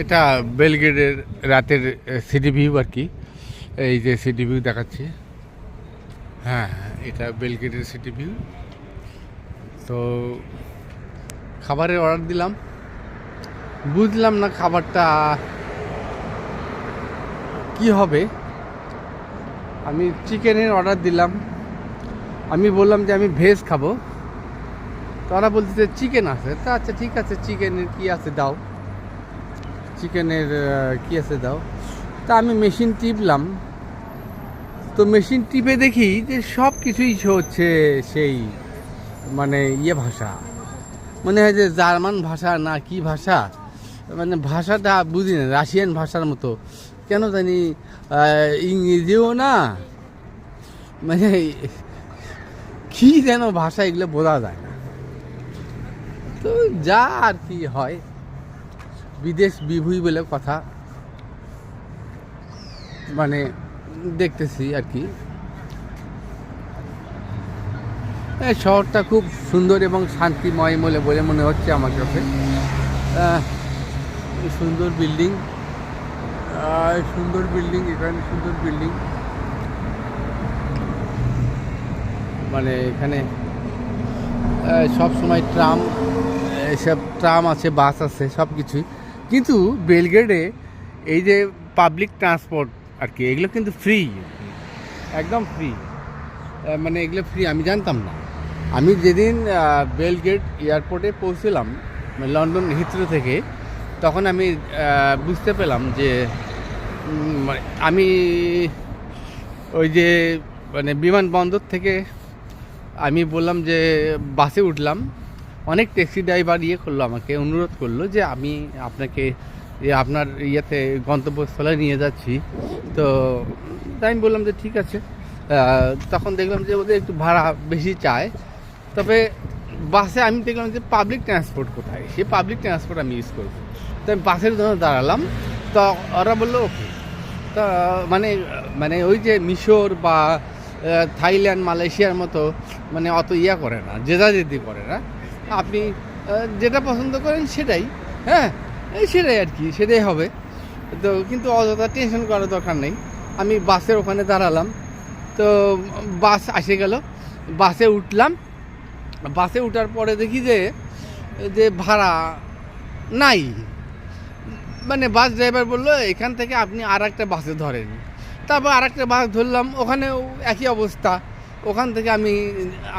এটা বেলগ্রেডের রাতের city view আর কি। এই যে সিটি ভিউ দেখাচ্ছি। হ্যাঁ, এটা বেলগ্রেডের সিটি ভিউ। তো খাবারের অর্ডার দিলাম, বুঝলাম না খাবারটা কি হবে। আমি চিকেনের অর্ডার দিলাম, আমি বললাম যে আমি ভেজ খাবো। তারা বলছে চিকেন আছে। তা আচ্ছা ঠিক আছে, চিকেনের কি আছে দাও, চিকেনের কি আছে দাও। তা আমি মেশিন টিপলাম, তো মেশিন টিপে দেখি যে সব কিছুই হচ্ছে সেই মানে ভাষা, মনে হয় যে জার্মান ভাষা না কি ভাষা, মানে ভাষাটা বুঝি না, রাশিয়ান ভাষার মতো কেন জানি, ইংরেজিও না, মানে কি যেন ভাষা, এগুলো বোঝা যায় না। তো যা আর কি হয়, বিদেশ বিভুই বলে কথা, মানে দেখতেছি আর কি। শহরটা খুব সুন্দর এবং শান্তিময় বলে মনে হচ্ছে আমার কাছে। সুন্দর বিল্ডিং, সুন্দর বিল্ডিং, এখানে সুন্দর বিল্ডিং, মানে এখানে সব সময় ট্রাম, এসব ট্রাম আছে, বাস আছে, সব কিছুই। কিন্তু বেলগ্রেডে এই যে পাবলিক ট্রান্সপোর্ট আর কি, এগুলো কিন্তু ফ্রি, একদম ফ্রি, মানে এগুলো ফ্রি। আমি জানতাম না। আমি যেদিন বেলগ্রেড এয়ারপোর্টে পৌঁছলাম লন্ডন হিথ্রো থেকে, তখন আমি বুঝতে পেলাম যে আমি ওই যে মানে বিমানবন্দর থেকে আমি বললাম যে বাসে উঠলাম, অনেক ট্যাক্সি ড্রাইভার করলো, আমাকে অনুরোধ করলো যে আমি আপনাকে আপনার গন্তব্যস্থলে নিয়ে যাচ্ছি। তো তাই আমি বললাম যে ঠিক আছে। তখন দেখলাম যে ওদের একটু ভাড়া বেশি চায়, তবে বাসে আমি দেখলাম যে পাবলিক ট্রান্সপোর্ট কোথায়, সেই পাবলিক ট্রান্সপোর্ট আমি ইউজ করবো। তো আমি বাসের জন্য দাঁড়ালাম, তো ওরা বললো ওকে। তা মানে মানে ওই যে মিশর বা থাইল্যান্ড, মালয়েশিয়ার মতো মানে অত করে না, জেদাজেদি করে না, আপনি যেটা পছন্দ করেন সেটাই, হ্যাঁ সেটাই আর কি, সেটাই হবে। তো কিন্তু অযথা টেনশন করার দরকার নেই। আমি বাসের ওখানে দাঁড়ালাম, তো বাস এসে গেল, বাসে উঠলাম। বাসে উঠার পরে দেখি যে ভাড়া নাই, মানে বাস ড্রাইভার বললো এখান থেকে আপনি আর একটা বাসে ধরেন। তারপর আর একটা বাস ধরলাম, ওখানেও একই অবস্থা। ওখান থেকে আমি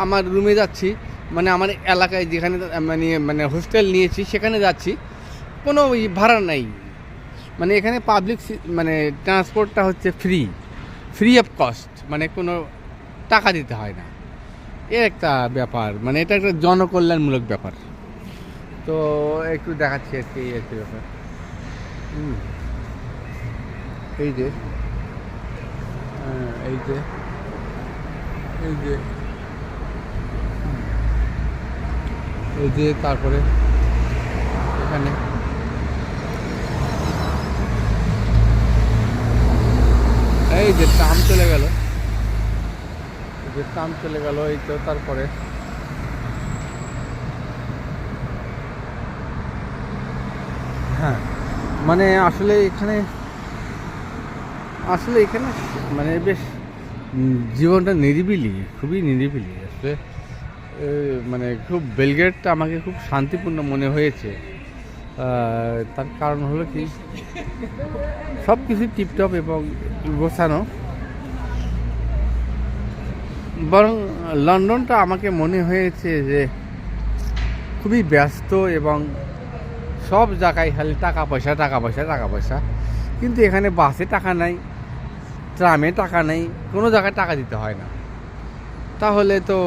আমার রুমে যাচ্ছি, মানে আমার এলাকায় যেখানে মানে হোস্টেল নিয়েছি সেখানে যাচ্ছি, কোনো ভাড়া নাই। মানে এখানে পাবলিক মানে ট্রান্সপোর্টটা হচ্ছে ফ্রি অফ কস্ট, মানে কোনো টাকা দিতে হয় না। এর একটা ব্যাপার, মানে এটা একটা জনকল্যাণমূলক ব্যাপার। তো একটু দেখাচ্ছি আর কি, এই একটা ব্যাপার। এই যে এই যে এই যে এই যে তারপরে এখানে এই যে ট্রাম চলে গেল, এই তো। তারপরে হ্যাঁ, মানে আসলে এখানে মানে বেশ জীবনটা নিরিবিলি, খুবই নিরিবিলি আসলে। মানে খুব বেলগ্রেডটা আমাকে খুব শান্তিপূর্ণ মনে হয়েছে। তার কারণ হলো কি, সব কিছু টিপটপ এবং গোছানো। বরং লন্ডনটা আমাকে মনে হয়েছে যে খুবই ব্যস্ত এবং সব জায়গায় খালি টাকা পয়সা টাকা পয়সা টাকা পয়সা। কিন্তু এখানে বাসে টাকা নাই, ট্রামে টাকা নেই, কোনো জায়গায় টাকা দিতে হয় না। তাহলে তো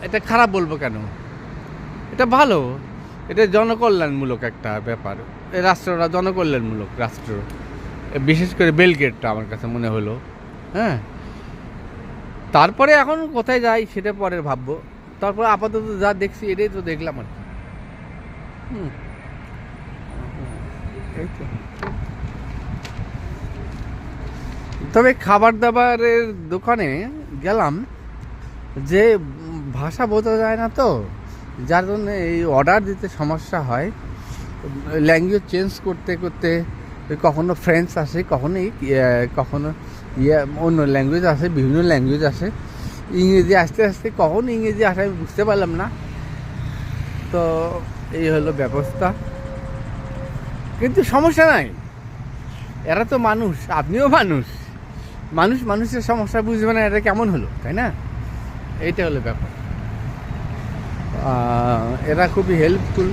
এটা খারাপ বলবো কেন? এটা ভালো, এটা জনকল্যাণমূলক একটা ব্যাপার। এই রাষ্ট্রটা জনকল্যাণমূলক রাষ্ট্র, বিশেষ করে বেলগ্রেডটা আমার কাছে মনে হলো। হ্যাঁ, তারপরে এখন কোথায় যাই সেটা পরে ভাববো। তারপরে আপাতত যা দেখছি এটাই তো দেখলাম আর কি। এই তো। তবে খাবার দাবারের দোকানে গেলাম, যে ভাষা বোঝা যায় না, তো যার জন্য এই অর্ডার দিতে সমস্যা হয়। ল্যাঙ্গুয়েজ চেঞ্জ করতে করতে কখনো ফ্রেঞ্চ আসে, কখনো অন্য ল্যাঙ্গুয়েজ আসে, বিভিন্ন ল্যাঙ্গুয়েজ আসে, ইংরেজি আস্তে আস্তে কখন ইংরেজি আসে আমি বুঝতে পারলাম না। তো এই হলো ব্যবস্থা, কিন্তু সমস্যা নাই, এরা তো মানুষ, আপনিও মানুষের সমস্যা বুঝবে না, এটা কেমন হলো, তাই না? এইটা হলো ব্যাপার। এরা খুবই হেল্পফুল,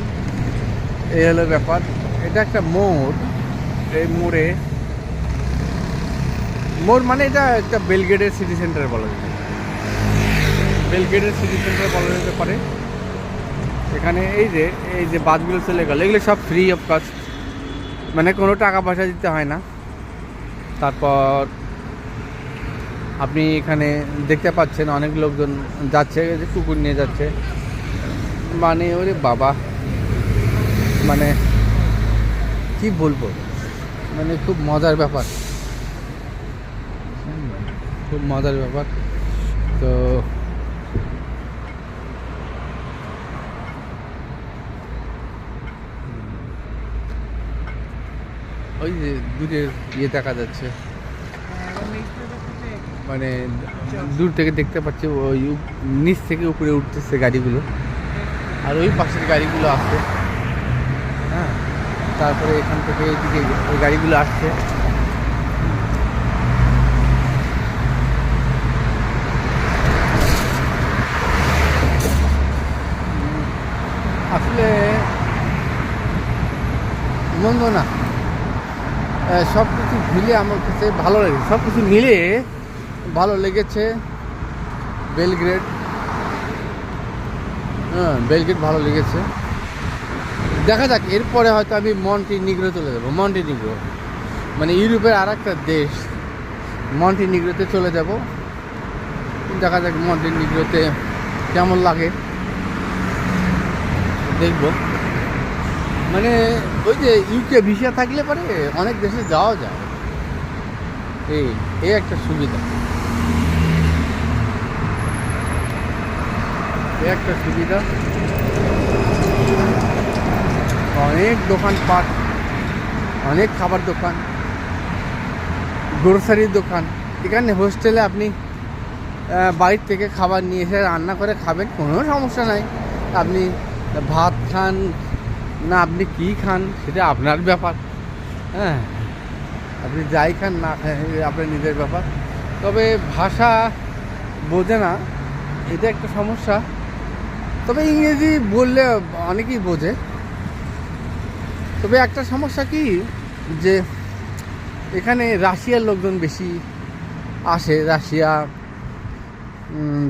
এই হলো ব্যাপার। এটা একটা মোড়, এই মোড় মানে এটা একটা বেলগ্রেডের সিটি সেন্টার বলা যেতে পারে, বেলগ্রেডের সিটি সেন্টার বলা যেতে পারে। এখানে এই যে বাসগুলো চলে গেল, এগুলো সব ফ্রি অফ কস্ট, মানে কোনো টাকা পয়সা দিতে হয় না। তারপর আপনি এখানে দেখতে পাচ্ছেন অনেক লোকজন যাচ্ছে, কুকুর নিয়ে যাচ্ছে, মানে ওরে বাবা, মানে কি বলবো, মানে খুব মজার ব্যাপার, খুব মজার ব্যাপার। তো ওই যে দূরের দেখা যাচ্ছে, মানে দূর থেকে দেখতে পাচ্ছি ওই নিচ থেকে উপরে উঠতেছে গাড়িগুলো, আর ওই পাশের গাড়িগুলো আসছে, হ্যাঁ, তারপরে এখান থেকে এইদিকে ওই গাড়িগুলো আসছে। আসলে মন্দ না, সব কিছু মিলে আমার কাছে ভালো লেগেছে, সব কিছু মিলে ভালো লেগেছে। বেলগ্রেড, বেলগ্রেড ভালো লেগেছে। দেখা যাক, এরপরে হয়তো আমি মন্টিনিগ্রো চলে যাবো। মন্টিনিগ্রো মানে ইউরোপের আর একটা দেশ, মন্টিনিগ্রোতে চলে যাব। দেখা যাক মন্টিনিগ্রোতে কেমন লাগে, দেখবো। মানে ওই যে ইউকে ভিসা থাকলে পরে অনেক দেশে যাওয়া যায়, এই একটা সুবিধা, একটা সুবিধা। অনেক দোকানপাট, অনেক খাবার দোকান, গ্রোসারির দোকান। এখানে হোস্টেলে আপনি বাইরে থেকে খাবার নিয়ে এসে রান্না করে খাবেন, কোনো সমস্যা নাই। আপনি ভাত খান না, আপনি কী খান সেটা আপনার ব্যাপার, হ্যাঁ, আপনি যাই খান না খান আপনার নিজের ব্যাপার। তবে ভাষা বোঝে না, এটা একটা সমস্যা। তবে ইংরেজি বললে অনেকেই বোঝে। তবে একটা সমস্যা কি, যে এখানে রাশিয়ার লোকজন বেশি আসে, রাশিয়া,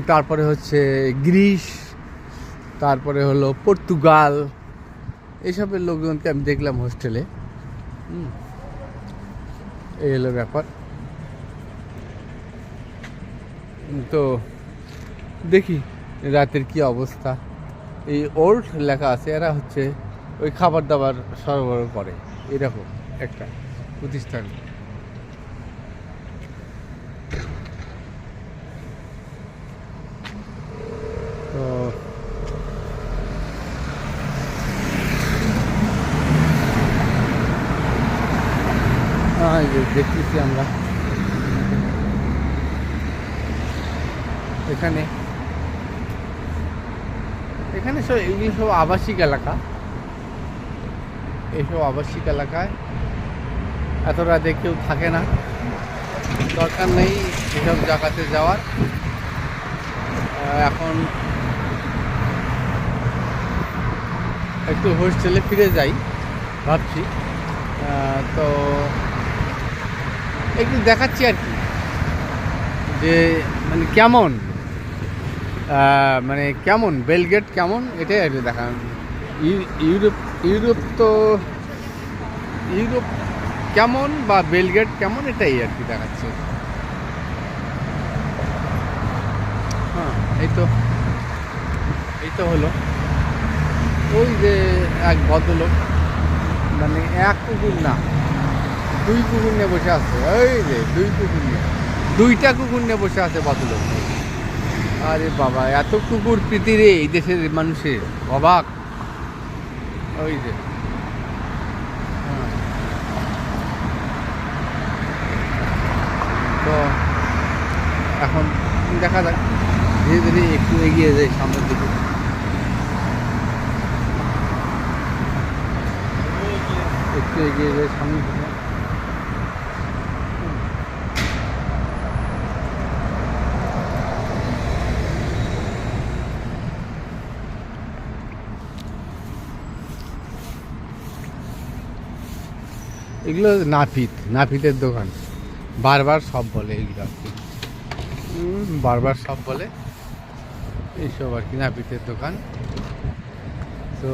তারপরে হচ্ছে গ্রিস, তারপরে হলো পর্তুগাল, এইসবের লোকজনকে আমি দেখলাম হোস্টেলে। এই হলো ব্যাপার। তো দেখি রাতের কি অবস্থা। এই ওল্ড লেখা আছে, এরা হচ্ছে ওই খাবার দাবার সরবরাহ করে, এরকম একটা প্রতিষ্ঠান। তো দেখতেছি আমরা এখানে সব এগুলি সব আবাসিক এলাকা। এইসব আবাসিক এলাকায় এত রাতে কেউ থাকে না, দরকার নেই এসব জায়গাতে যাওয়ার। এখন একটু হোস্টেলে ফিরে যাই ভাবছি। তো একটু দেখাচ্ছি আর কি, যে মানে কেমন বেলগ্রেড কেমন, এটাই আর কি দেখা। ইউরোপ কেমন বা বেলগ্রেড কেমন, এটাই আর কি দেখাচ্ছে। হ্যাঁ, এই তো হলো। ওই যে এক ভদ্রলোক, মানে এক কুকুর না, দুই কুকুর নিয়ে বসে আছে, ওই যে দুইটা কুকুর নিয়ে বসে আছে ভদ্রলোক। আরে বাবা, এত কুকুর প্রীতি রে এই দেশের মানুষের, অবাক। ওই যে এখন দেখা যাক, ধীরে ধীরে একটু এগিয়ে যায় সামনের দিকে। একটু এগিয়ে যায় সামনের দিকে। এগুলো নাপিতের দোকান, বারবার সব বলে এগুলো আর কি, বারবার সব বলে এইসব আর কি, নাপিতের দোকান। তো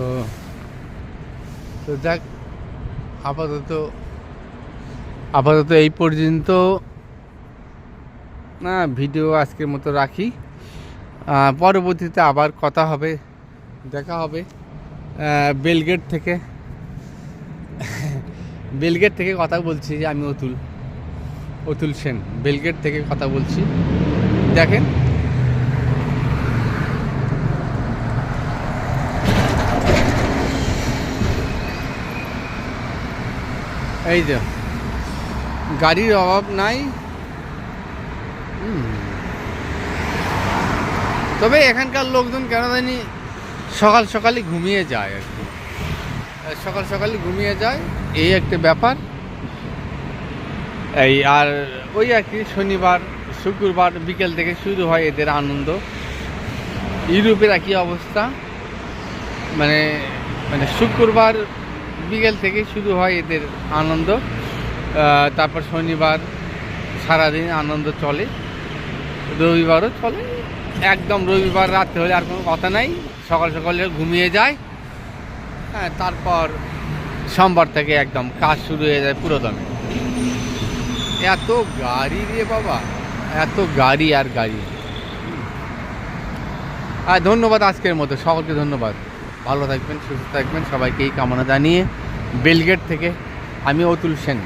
তো যাক, আপাতত এই পর্যন্ত না, ভিডিও আজকের মতো রাখি। পরবর্তীতে আবার কথা হবে, দেখা হবে। বেলগেট থেকে কথা বলছি, আমি অতুল সেন, বেলগেট থেকে কথা বলছি। দেখেন এই যে গাড়ির অভাব নাই, তবে এখানকার লোকজন কেন জানি সকালে ঘুমিয়ে যায় আর কি, সকালে ঘুমিয়ে যায়, এই একটা ব্যাপার। এই আর ওই আর কি, শনিবার শুক্রবার বিকেল থেকে শুরু হয় এদের আনন্দ। ইউরোপের একই অবস্থা, মানে শুক্রবার বিকেল থেকে শুরু হয় এদের আনন্দ, তারপর শনিবার সারাদিন আনন্দ চলে, রবিবারও চলে। একদম রবিবার রাতে হলে আর কোনো কথা নাই, সকালে ঘুমিয়ে যায়। হ্যাঁ, তারপর সোমবার থেকে একদম কাজ শুরু হয়ে যায় পুরো দমে। এত গাড়ি রে বাবা, এত গাড়ি আর গাড়ি। আর ধন্যবাদ আজকের মতো, সকলকে ধন্যবাদ। ভালো থাকবেন, সুস্থ থাকবেন, সবাইকে এই কামনা জানিয়ে বেলগেট থেকে আমি অতুল সেন।